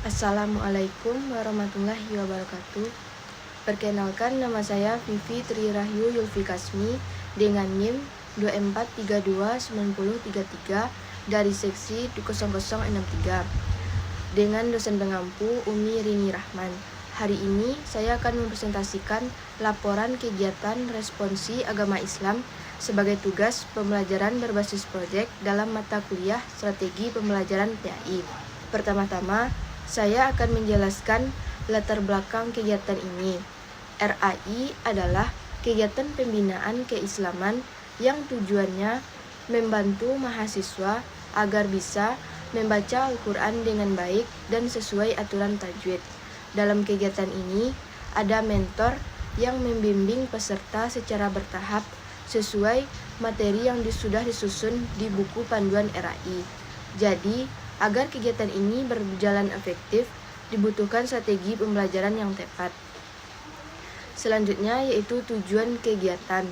Assalamualaikum warahmatullahi wabarakatuh. Perkenalkan, nama saya Vivi Trirahyu Yulfikasmi dengan NIM 24329033 dari seksi 0063 dengan dosen pengampu Umi Rini Rahman. Hari ini saya akan mempresentasikan laporan kegiatan responsi agama Islam sebagai tugas pembelajaran berbasis proyek dalam mata kuliah Strategi Pembelajaran PAI. Pertama-tama, saya akan menjelaskan latar belakang kegiatan ini. RAI adalah kegiatan pembinaan keislaman yang tujuannya membantu mahasiswa agar bisa membaca Al-Quran dengan baik dan sesuai aturan tajwid. Dalam kegiatan ini, ada mentor yang membimbing peserta secara bertahap sesuai materi yang sudah disusun di buku panduan RAI. Jadi, agar kegiatan ini berjalan efektif, dibutuhkan strategi pembelajaran yang tepat. Selanjutnya yaitu tujuan kegiatan.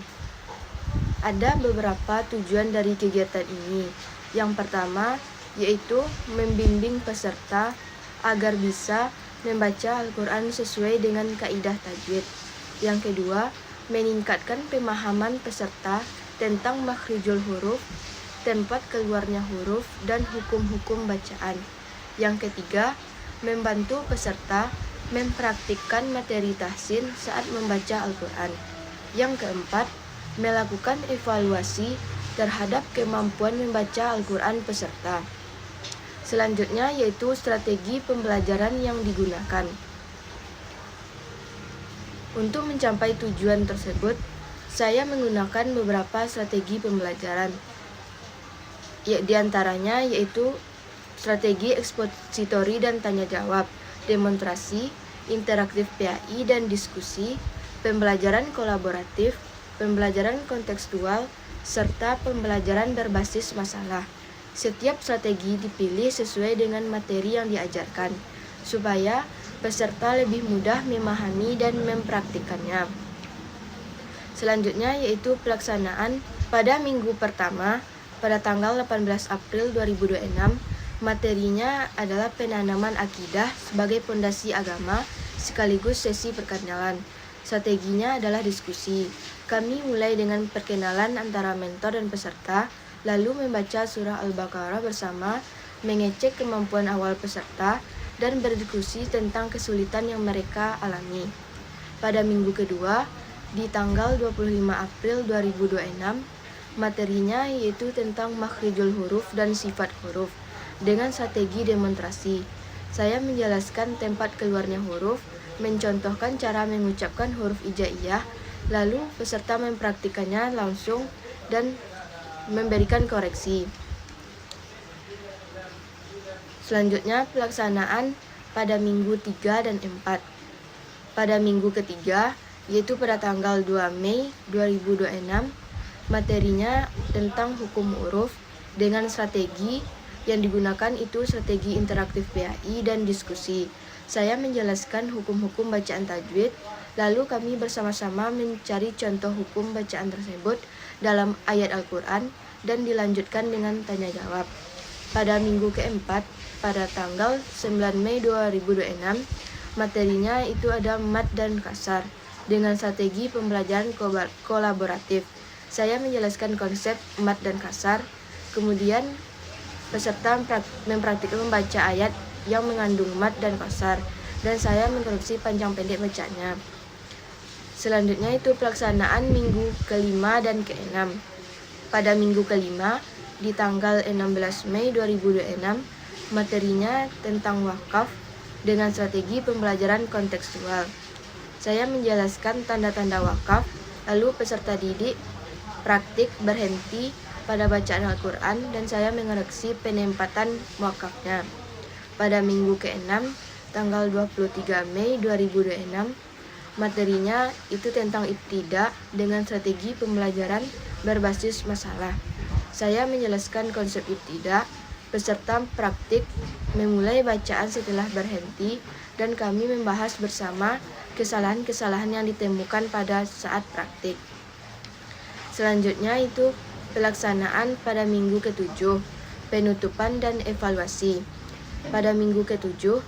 Ada beberapa tujuan dari kegiatan ini. Yang pertama yaitu membimbing peserta agar bisa membaca Al-Quran sesuai dengan kaidah tajwid. Yang kedua, meningkatkan pemahaman peserta tentang makhrijul huruf, tempat keluarnya huruf, dan hukum-hukum bacaan. Yang ketiga, membantu peserta mempraktikkan materi tahsin saat membaca Al-Quran. Yang keempat, melakukan evaluasi terhadap kemampuan membaca Al-Quran peserta. Selanjutnya yaitu strategi pembelajaran yang digunakan. Untuk mencapai tujuan tersebut, saya menggunakan beberapa strategi pembelajaran. Di antaranya yaitu strategi ekspositori dan tanya jawab, demonstrasi, interaktif PAI dan diskusi, pembelajaran kolaboratif, pembelajaran kontekstual, serta pembelajaran berbasis masalah. Setiap strategi dipilih sesuai dengan materi yang diajarkan, supaya peserta lebih mudah memahami dan mempraktikkannya. Selanjutnya yaitu pelaksanaan pada minggu pertama, pada tanggal 18 April 2026, materinya adalah penanaman akidah sebagai pondasi agama sekaligus sesi perkenalan. Strateginya adalah diskusi. Kami mulai dengan perkenalan antara mentor dan peserta, lalu membaca surah Al-Baqarah bersama, mengecek kemampuan awal peserta, dan berdiskusi tentang kesulitan yang mereka alami. Pada minggu kedua, di tanggal 25 April 2026, materinya yaitu tentang makhrijul huruf dan sifat huruf dengan strategi demonstrasi. Saya menjelaskan tempat keluarnya huruf, mencontohkan cara mengucapkan huruf hijaiyah, lalu peserta mempraktikannya langsung dan memberikan koreksi. Selanjutnya pelaksanaan pada minggu 3 dan 4. Pada minggu ketiga, yaitu pada tanggal 2 Mei 2026, materinya tentang hukum huruf dengan strategi yang digunakan itu strategi interaktif PAI dan diskusi. Saya menjelaskan hukum-hukum bacaan tajwid, lalu kami bersama-sama mencari contoh hukum bacaan tersebut dalam ayat Al-Quran dan dilanjutkan dengan tanya jawab. Pada minggu keempat, pada tanggal 9 Mei 2026, materinya itu ada mat dan kasar dengan strategi pembelajaran kolaboratif. Saya menjelaskan konsep mat dan kasar, kemudian peserta mempraktikkan membaca ayat yang mengandung mat dan kasar, dan saya mengkoreksi panjang pendek bacanya. Selanjutnya itu pelaksanaan minggu kelima dan keenam. Pada minggu kelima, di tanggal 16 Mei 2026, materinya tentang wakaf dengan strategi pembelajaran kontekstual. Saya menjelaskan tanda-tanda wakaf, lalu peserta didik praktik berhenti pada bacaan Al-Quran dan saya mengoreksi penempatan wakafnya. Pada minggu ke-6, tanggal 23 Mei 2026, materinya itu tentang ibtidah dengan strategi pembelajaran berbasis masalah. Saya menjelaskan konsep ibtidah, peserta praktik memulai bacaan setelah berhenti, dan kami membahas bersama kesalahan-kesalahan yang ditemukan pada saat praktik. Selanjutnya itu pelaksanaan pada minggu ke-7, penutupan dan evaluasi. Pada minggu ke-7,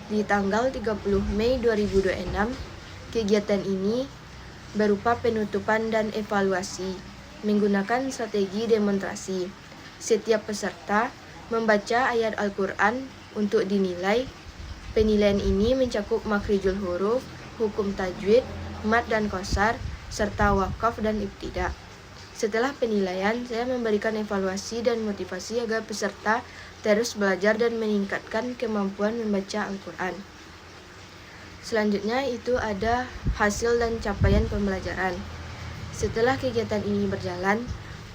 di tanggal 30 Mei 2026. Kegiatan ini berupa penutupan dan evaluasi menggunakan strategi demonstrasi. Setiap peserta membaca ayat Al-Quran untuk dinilai. Penilaian ini mencakup makhrijul huruf, hukum tajwid, mad dan qasar, serta wakaf dan ibtida. Setelah penilaian, saya memberikan evaluasi dan motivasi agar peserta terus belajar dan meningkatkan kemampuan membaca Al-Quran. Selanjutnya itu ada hasil dan capaian pembelajaran. Setelah kegiatan ini berjalan,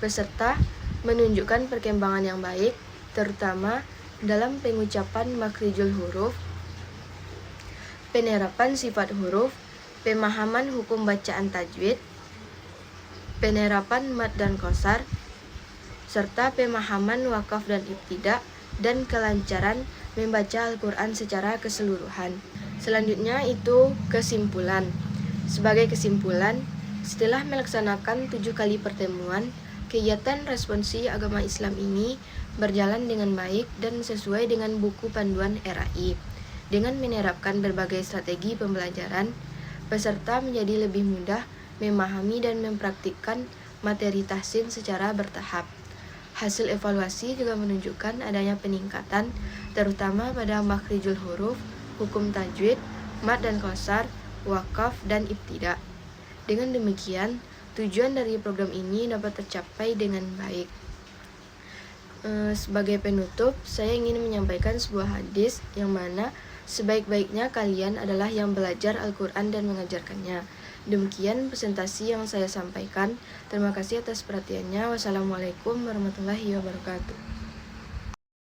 peserta menunjukkan perkembangan yang baik, terutama dalam pengucapan makhrijul huruf, penerapan sifat huruf, pemahaman hukum bacaan tajwid, penerapan mad dan qasar, serta pemahaman wakaf dan ibtida, dan kelancaran membaca Al-Quran secara keseluruhan. Selanjutnya itu kesimpulan. Sebagai kesimpulan, setelah melaksanakan 7 kali pertemuan, kegiatan responsi agama Islam ini berjalan dengan baik dan sesuai dengan buku panduan RAI. Dengan menerapkan berbagai strategi pembelajaran, peserta menjadi lebih mudah memahami dan mempraktikkan materi tahsin secara bertahap. Hasil evaluasi juga menunjukkan adanya peningkatan, terutama pada makhrijul huruf, hukum tajwid, mad dan qasar, wakaf, dan ibtida. Dengan demikian, tujuan dari program ini dapat tercapai dengan baik. Sebagai penutup, saya ingin menyampaikan sebuah hadis yang mana sebaik-baiknya kalian adalah yang belajar Al-Quran dan mengajarkannya. Demikian presentasi yang saya sampaikan. Terima kasih atas perhatiannya. Wassalamualaikum warahmatullahi wabarakatuh.